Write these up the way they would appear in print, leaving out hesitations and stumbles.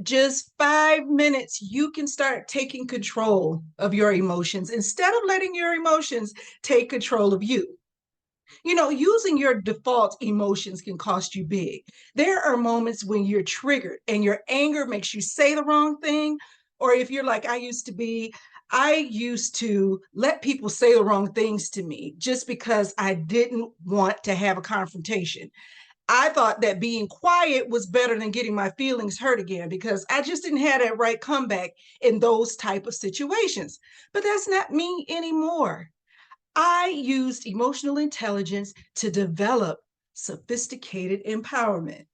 just 5 minutes, you can start taking control of your emotions instead of letting your emotions take control of you. Using your default emotions can cost you big. There are moments when you're triggered and your anger makes you say the wrong thing. Or if you're like I used to let people say the wrong things to me just because I didn't want to have a confrontation. I thought that being quiet was better than getting my feelings hurt again because I just didn't have that right comeback in those type of situations. But that's not me anymore. I used emotional intelligence to develop sophisticated empowerment.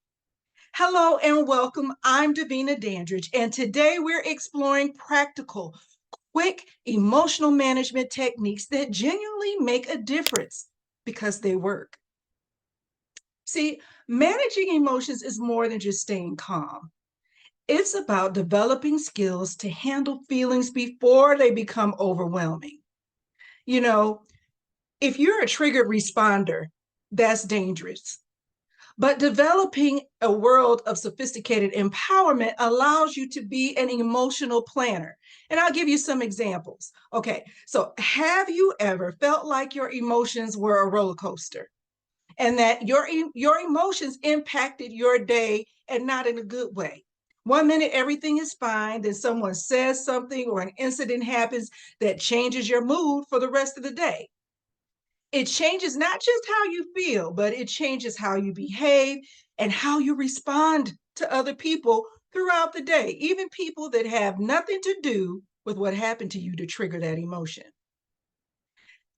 Hello and welcome. I'm Davina Dandridge, and today we're exploring practical, quick emotional management techniques that genuinely make a difference because they work. See, managing emotions is more than just staying calm. It's about developing skills to handle feelings before they become overwhelming. You know, if you're a triggered responder, that's dangerous. But developing a world of sophisticated empowerment allows you to be an emotional planner. And I'll give you some examples. Okay, so have you ever felt like your emotions were a roller coaster and that your emotions impacted your day and not in a good way? One minute everything is fine, then someone says something or an incident happens that changes your mood for the rest of the day. It changes not just how you feel, but it changes how you behave and how you respond to other people throughout the day, even people that have nothing to do with what happened to you to trigger that emotion.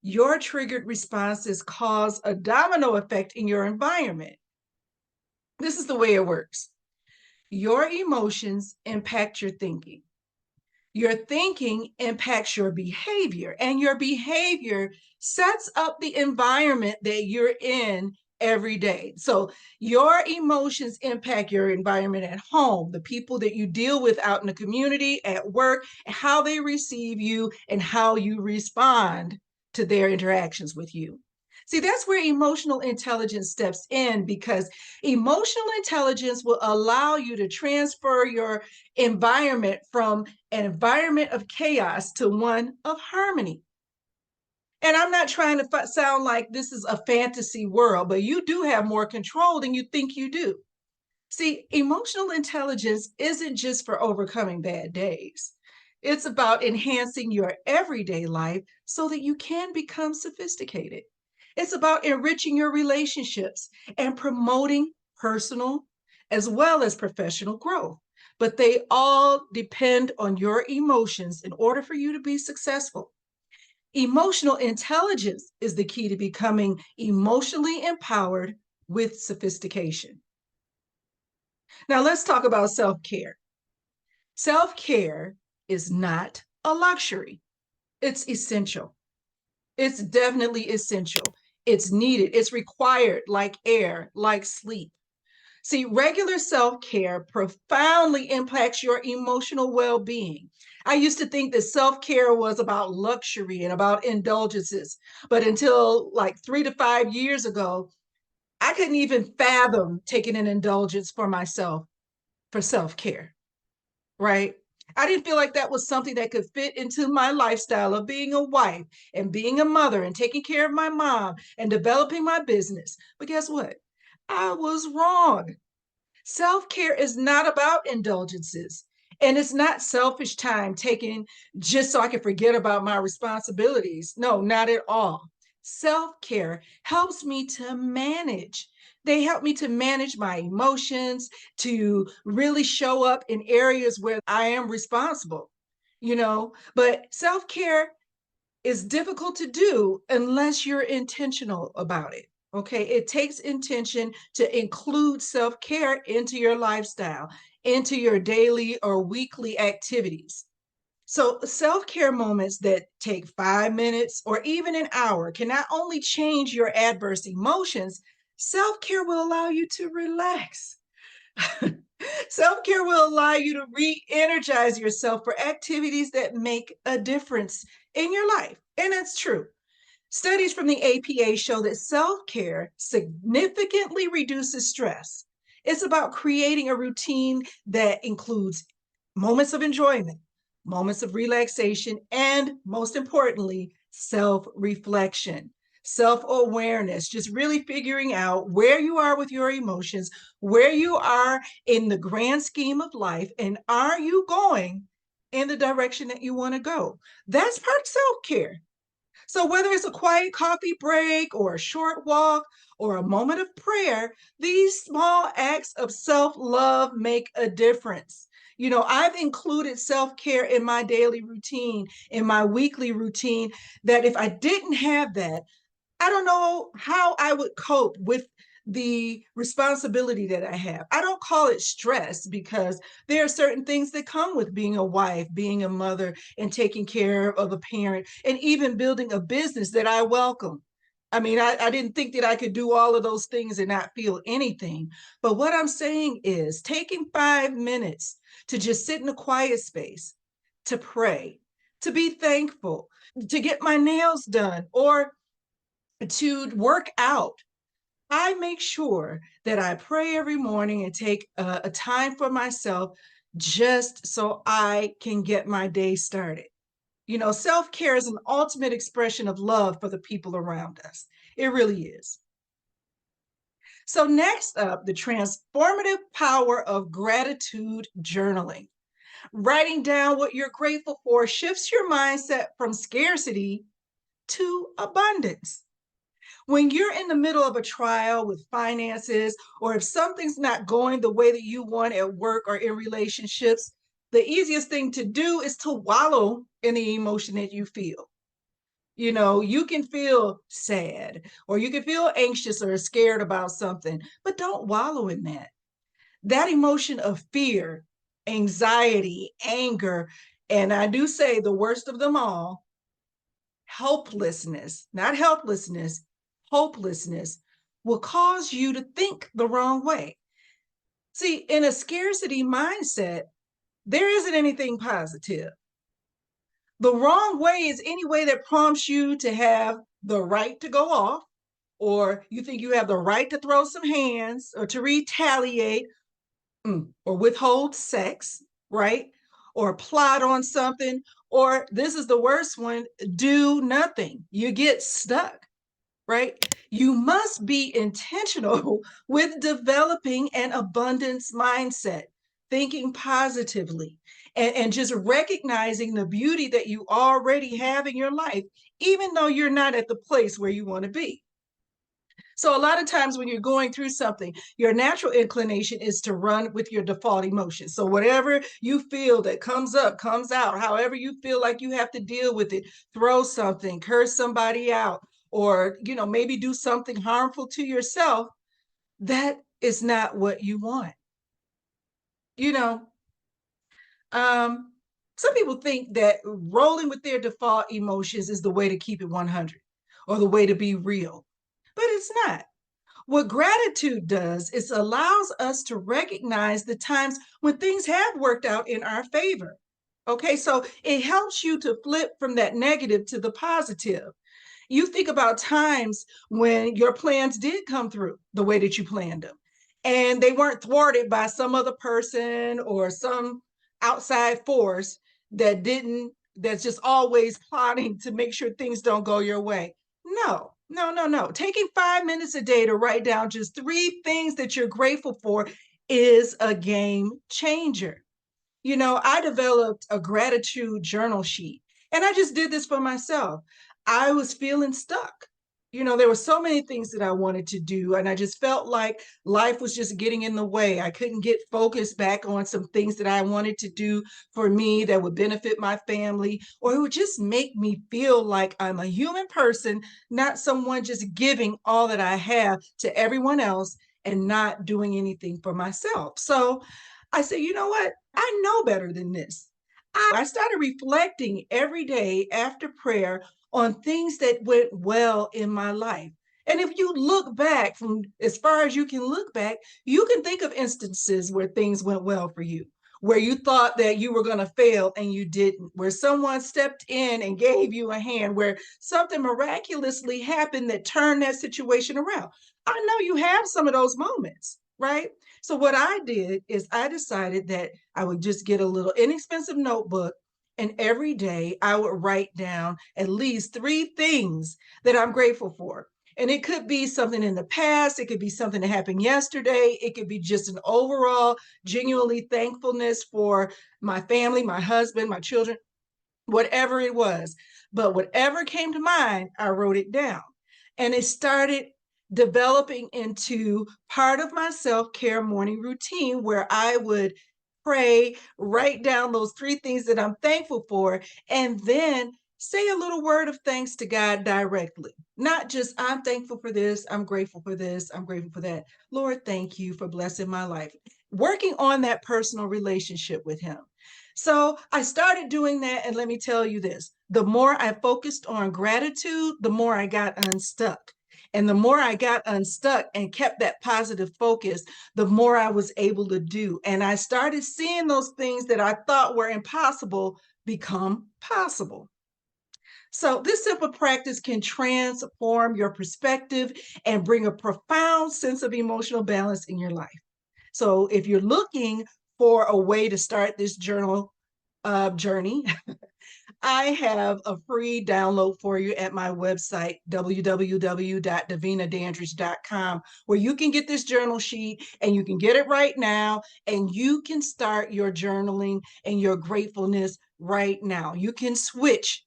Your triggered responses cause a domino effect in your environment. This is the way it works. Your emotions impact your thinking. Your thinking impacts your behavior, and your behavior sets up the environment that you're in every day. So your emotions impact your environment at home, the people that you deal with out in the community, at work, how they receive you, and how you respond to their interactions with you. See, that's where emotional intelligence steps in, because emotional intelligence will allow you to transfer your environment from an environment of chaos to one of harmony. And I'm not trying to sound like this is a fantasy world, but you do have more control than you think you do. See, emotional intelligence isn't just for overcoming bad days. It's about enhancing your everyday life so that you can become sophisticated. It's about enriching your relationships and promoting personal as well as professional growth. But they all depend on your emotions in order for you to be successful. Emotional intelligence is the key to becoming emotionally empowered with sophistication. Now, let's talk about self care. Self care is not a luxury, it's essential. It's definitely essential. It's needed, it's required, like air, like sleep. See, regular self care profoundly impacts your emotional well being. I used to think that self care was about luxury and about indulgences, but until like 3 to 5 years ago, I couldn't even fathom taking an indulgence for myself for self care, right? I didn't feel like that was something that could fit into my lifestyle of being a wife and being a mother and taking care of my mom and developing my business. But guess what? I was wrong. Self care is not about indulgences. And it's not selfish time taken just so I can forget about my responsibilities. No, not at all. Self care helps me to manage. They help me to manage my emotions, to really show up in areas where I am responsible. But self care is difficult to do unless you're intentional about it. Okay, it takes intention to include self care into your lifestyle, into your daily or weekly activities. So, self care moments that take 5 minutes or even an hour can not only change your adverse emotions, self care will allow you to relax. Self care will allow you to re energize yourself for activities that make a difference in your life. And that's true. Studies from the APA show that self care significantly reduces stress. It's about creating a routine that includes moments of enjoyment, moments of relaxation, and most importantly, self reflection, self awareness, just really figuring out where you are with your emotions, where you are in the grand scheme of life, and are you going in the direction that you want to go? That's part of self care. So, whether it's a quiet coffee break or a short walk or a moment of prayer, these small acts of self love make a difference. I've included self care in my daily routine, in my weekly routine, that if I didn't have that, I don't know how I would cope with the responsibility that I have. I don't call it stress because there are certain things that come with being a wife, being a mother, and taking care of a parent, and even building a business that I welcome. I mean, I didn't think that I could do all of those things and not feel anything. But what I'm saying is taking 5 minutes to just sit in a quiet space, to pray, to be thankful, to get my nails done, or to work out. I make sure that I pray every morning and take a time for myself just so I can get my day started. Self care is an ultimate expression of love for the people around us. It really is. So, next up, the transformative power of gratitude journaling. Writing down what you're grateful for shifts your mindset from scarcity to abundance. When you're in the middle of a trial with finances, or if something's not going the way that you want at work or in relationships, the easiest thing to do is to wallow in the emotion that you feel. You can feel sad, or you can feel anxious or scared about something, but don't wallow in that. That emotion of fear, anxiety, anger, and I do say the worst of them all, helplessness, not helplessness, hopelessness, will cause you to think the wrong way. See, in a scarcity mindset, there isn't anything positive. The wrong way is any way that prompts you to have the right to go off, or you think you have the right to throw some hands, or to retaliate, or withhold sex, right? Or plot on something, or this is the worst one, do nothing. You get stuck, right? You must be intentional with developing an abundance mindset, thinking positively, and just recognizing the beauty that you already have in your life, even though you're not at the place where you want to be. So, a lot of times when you're going through something, your natural inclination is to run with your default emotions. So, whatever you feel that comes up, comes out, however you feel like you have to deal with it, throw something, curse somebody out, or, maybe do something harmful to yourself. That is not what you want. You know, um, some people think that rolling with their default emotions is the way to keep it 100, or the way to be real, but it's not. What gratitude does is allows us to recognize the times when things have worked out in our favor. Okay, so it helps you to flip from that negative to the positive. You think about times when your plans did come through the way that you planned them, and they weren't thwarted by some other person or some outside force that's just always plotting to make sure things don't go your way. No, no, no, no. Taking 5 minutes a day to write down just 3 things that you're grateful for is a game changer. I developed a gratitude journal sheet, and I just did this for myself. I was feeling stuck. There were so many things that I wanted to do, and I just felt like life was just getting in the way. I couldn't get focused back on some things that I wanted to do for me that would benefit my family, or it would just make me feel like I'm a human person, not someone just giving all that I have to everyone else and not doing anything for myself. So I said, you know what? I know better than this. I started reflecting every day after prayer on things that went well in my life. And if you look back from as far as you can look back, you can think of instances where things went well for you, where you thought that you were going to fail and you didn't, where someone stepped in and gave you a hand, where something miraculously happened that turned that situation around. I know you have some of those moments, right? So what I did is I decided that I would just get a little inexpensive notebook, and every day I would write down at least 3 things that I'm grateful for. And it could be something in the past, it could be something that happened yesterday, it could be just an overall genuinely thankfulness for my family, my husband, my children, whatever it was. But whatever came to mind, I wrote it down. And it started developing into part of my self care morning routine where I would pray, write down those 3 things that I'm thankful for, and then say a little word of thanks to God directly. Not just, I'm thankful for this, I'm grateful for this, I'm grateful for that. Lord, thank you for blessing my life. Working on that personal relationship with Him. So I started doing that. And let me tell you this, the more I focused on gratitude, the more I got unstuck. And the more I got unstuck and kept that positive focus, the more I was able to do. And I started seeing those things that I thought were impossible become possible. So, this simple practice can transform your perspective and bring a profound sense of emotional balance in your life. So, if you're looking for a way to start this journal journey, I have a free download for you at my website, www.davinadandridge.com, where you can get this journal sheet and you can get it right now, and you can start your journaling and your gratefulness right now. You can switch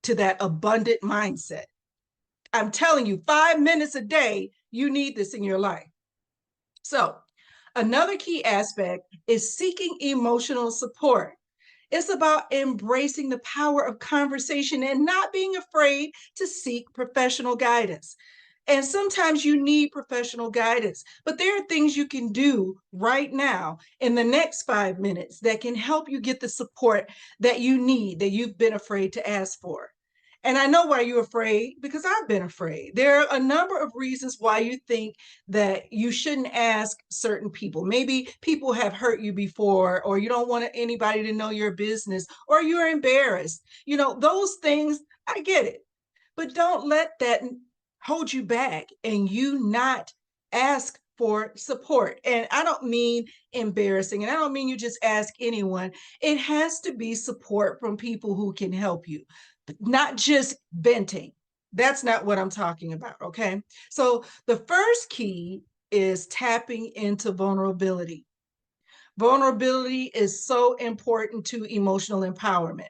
to that abundant mindset. I'm telling you, 5 minutes a day, you need this in your life. So, another key aspect is seeking emotional support. It's about embracing the power of conversation and not being afraid to seek professional guidance. And sometimes you need professional guidance, but there are things you can do right now in the next 5 minutes that can help you get the support that you need, that you've been afraid to ask for. And I know why you're afraid, because I've been afraid. There are a number of reasons why you think that you shouldn't ask certain people. Maybe people have hurt you before, or you don't want anybody to know your business, or you're embarrassed. Those things, I get it. But don't let that hold you back and you not ask for support. And I don't mean embarrassing, and I don't mean you just ask anyone. It has to be support from people who can help you, not just venting. That's not what I'm talking about. Okay. So the first key is tapping into vulnerability. Vulnerability is so important to emotional empowerment.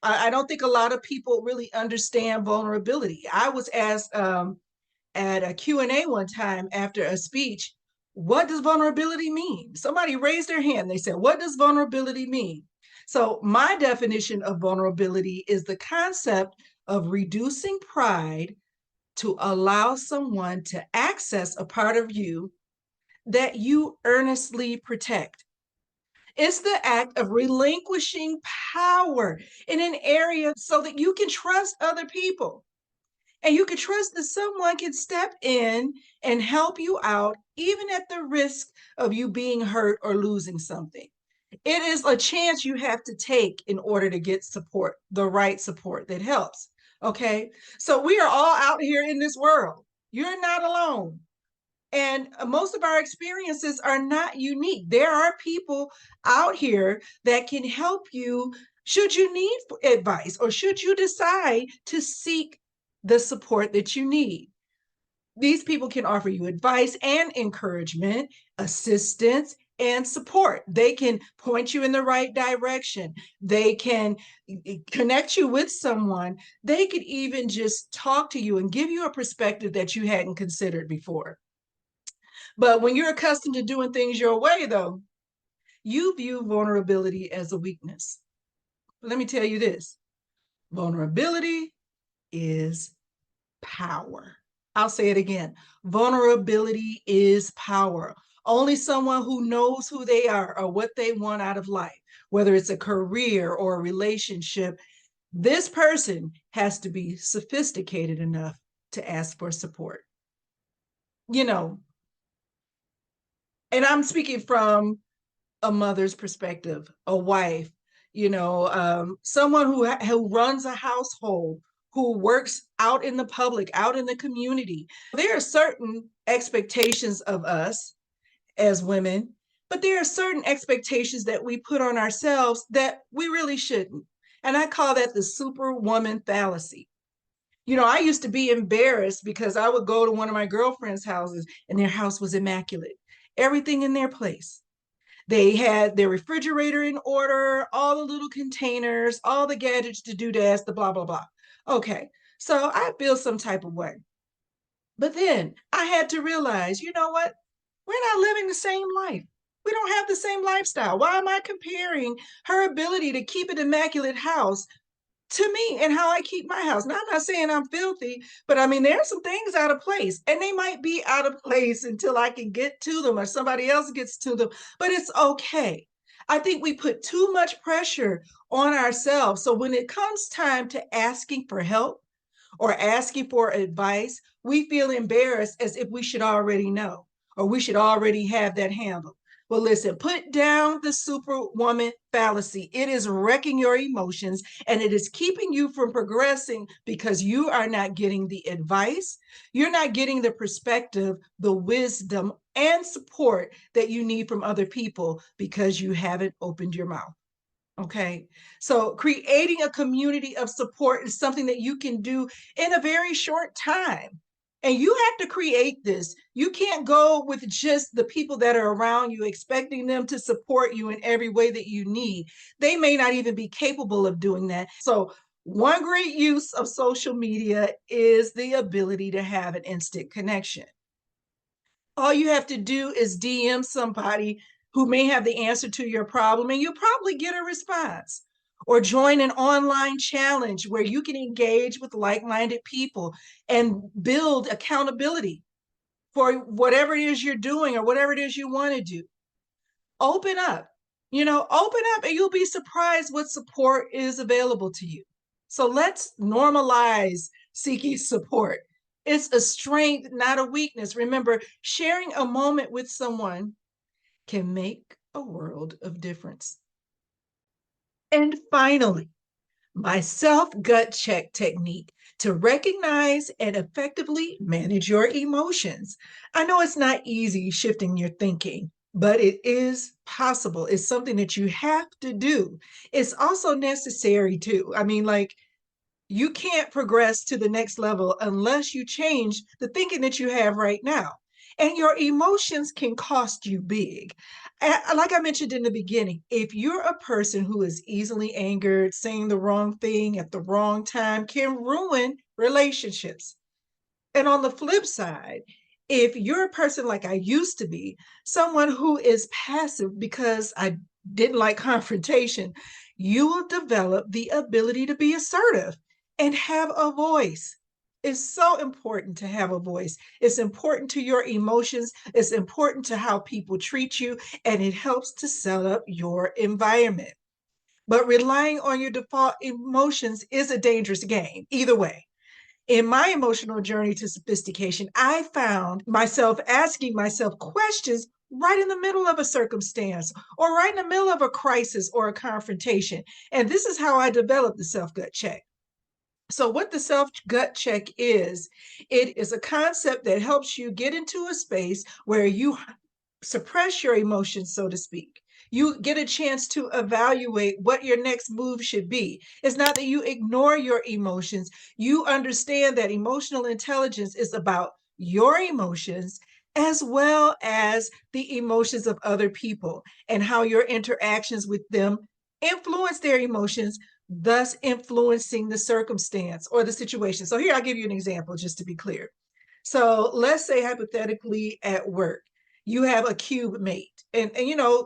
I don't think a lot of people really understand vulnerability. I was asked at a Q&A one time after a speech, what does vulnerability mean? Somebody raised their hand. They said, what does vulnerability mean? So my definition of vulnerability is the concept of reducing pride to allow someone to access a part of you that you earnestly protect. It's the act of relinquishing power in an area so that you can trust other people. And you can trust that someone can step in and help you out, even at the risk of you being hurt or losing something. It is a chance you have to take in order to get support, the right support that helps. Okay. So we are all out here in this world. You're not alone. And most of our experiences are not unique. There are people out here that can help you should you need advice, or should you decide to seek the support that you need. These people can offer you advice and encouragement, assistance, and support. They can point you in the right direction. They can connect you with someone. They could even just talk to you and give you a perspective that you hadn't considered before. But when you're accustomed to doing things your way, though, you view vulnerability as a weakness. Let me tell you this, vulnerability is power. I'll say it again. Vulnerability is power. Only someone who knows who they are or what they want out of life, whether it's a career or a relationship, this person has to be sophisticated enough to ask for support. You know, and I'm speaking from a mother's perspective, a wife, someone who runs a household, who works out in the public, out in the community. There are certain expectations of us, as women, but there are certain expectations that we put on ourselves that we really shouldn't. And I call that the superwoman fallacy. I used to be embarrassed because I would go to one of my girlfriends' houses and their house was immaculate, everything in their place. They had their refrigerator in order, all the little containers, all the gadgets to do das, the blah, blah, blah. Okay, so I feel some type of way. But then I had to realize, you know what? We're not living the same life. We don't have the same lifestyle. Why am I comparing her ability to keep an immaculate house to me and how I keep my house? Now, I'm not saying I'm filthy, but I mean, there are some things out of place, and they might be out of place until I can get to them or somebody else gets to them, but it's okay. I think we put too much pressure on ourselves. So when it comes time to asking for help, or asking for advice, we feel embarrassed as if we should already know or we should already have that handled. Well, listen, put down the superwoman fallacy. It is wrecking your emotions and it is keeping you from progressing because you are not getting the advice, you're not getting the perspective, the wisdom, and support that you need from other people because you haven't opened your mouth. Okay. So creating a community of support is something that you can do in a very short time. And you have to create this. You can't go with just the people that are around you, expecting them to support you in every way that you need. They may not even be capable of doing that. So, one great use of social media is the ability to have an instant connection. All you have to do is DM somebody who may have the answer to your problem, and you'll probably get a response. Or join an online challenge where you can engage with like minded people and build accountability for whatever it is you're doing or whatever it is you want to do. Open up, open up, and you'll be surprised what support is available to you. So let's normalize seeking support. It's a strength, not a weakness. Remember, sharing a moment with someone can make a world of difference. And finally, my self gut check technique to recognize and effectively manage your emotions. I know it's not easy shifting your thinking, but it is possible. It's something that you have to do. It's also necessary too. I mean, like, you can't progress to the next level unless you change the thinking that you have right now. And your emotions can cost you big. Like I mentioned in the beginning, if you're a person who is easily angered, saying the wrong thing at the wrong time can ruin relationships. And on the flip side, if you're a person like I used to be, someone who is passive because I didn't like confrontation, you will develop the ability to be assertive and have a voice. It's so important to have a voice. It's important to your emotions. It's important to how people treat you, and it helps to set up your environment. But relying on your default emotions is a dangerous game, either way. In my emotional journey to sophistication, I found myself asking myself questions right in the middle of a circumstance or right in the middle of a crisis or a confrontation. And this is how I developed the self gut check. So, what the self gut check is, it is a concept that helps you get into a space where you suppress your emotions, so to speak. You get a chance to evaluate what your next move should be. It's not that you ignore your emotions. You understand that emotional intelligence is about your emotions as well as the emotions of other people and how your interactions with them influence their emotions, thus influencing the circumstance or the situation. So, here I'll give you an example just to be clear. So, let's say hypothetically at work, you have a cube mate, and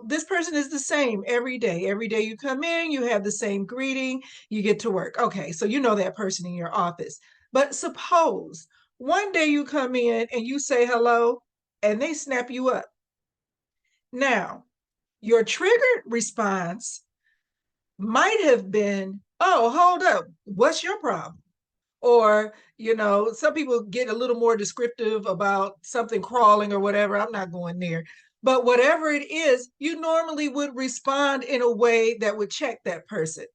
this person is the same every day. Every day you come in, you have the same greeting, you get to work. Okay, so you know that person in your office. But suppose one day you come in and you say hello and they snap you up. Now, your triggered response might have been, oh, hold up, what's your problem? Or, some people get a little more descriptive about something crawling or whatever. I'm not going there. But whatever it is, you normally would respond in a way that would check that person.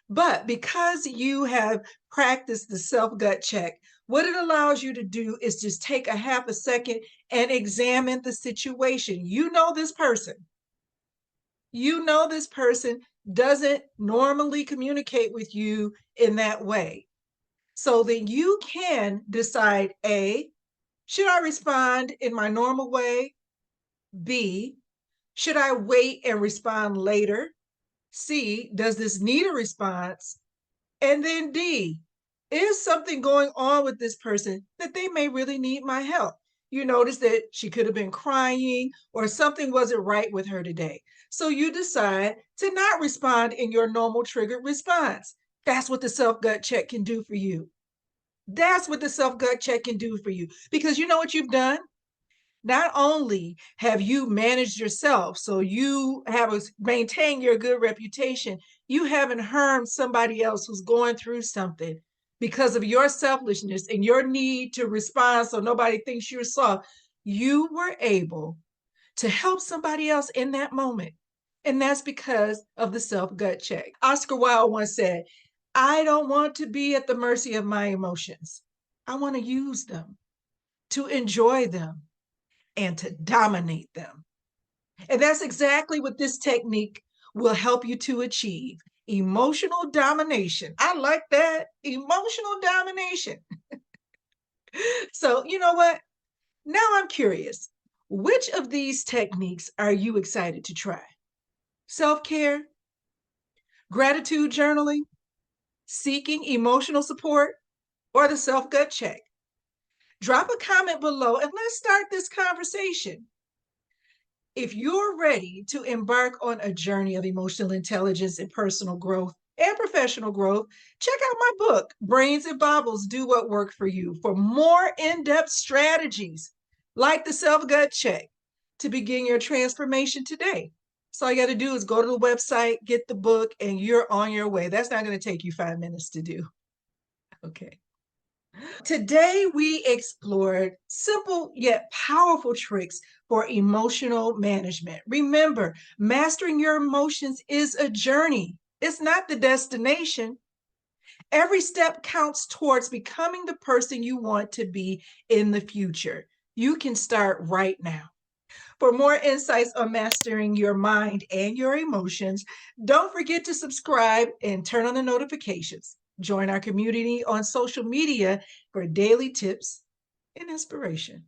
But because you have practiced the self gut check, what it allows you to do is just take a half a second and examine the situation. You know this person. You know this person doesn't normally communicate with you in that way. So then you can decide A, should I respond in my normal way? B, should I wait and respond later? C, does this need a response? And then D, is something going on with this person that they may really need my help? You notice that she could have been crying or something wasn't right with her today. So you decide to not respond in your normal triggered response. That's what the self gut check can do for you. That's what the self gut check can do for you. Because you know what you've done? Not only have you managed yourself, so you have maintained your good reputation, you haven't harmed somebody else who's going through something because of your selfishness and your need to respond so nobody thinks you're soft. You were able to help somebody else in that moment. And that's because of the self gut check. Oscar Wilde once said, I don't want to be at the mercy of my emotions. I want to use them, to enjoy them, and to dominate them. And that's exactly what this technique will help you to achieve. Emotional domination. I like that. Emotional domination. So, you know what? Now I'm curious. Which of these techniques are you excited to try? Self care, gratitude journaling, seeking emotional support, or the self gut check? Drop a comment below and let's start this conversation. If you're ready to embark on a journey of emotional intelligence and personal growth and professional growth, check out my book, Brains and Baubles Do What Worked for You, for more in depth strategies like the self gut check to begin your transformation today. So all you got to do is go to the website, get the book, and you're on your way. That's not going to take you 5 minutes to do. Okay. Today, we explored simple yet powerful tricks for emotional management. Remember, mastering your emotions is a journey, it's not the destination. Every step counts towards becoming the person you want to be in the future. You can start right now. For more insights on mastering your mind and your emotions, don't forget to subscribe and turn on the notifications. Join our community on social media for daily tips and inspiration.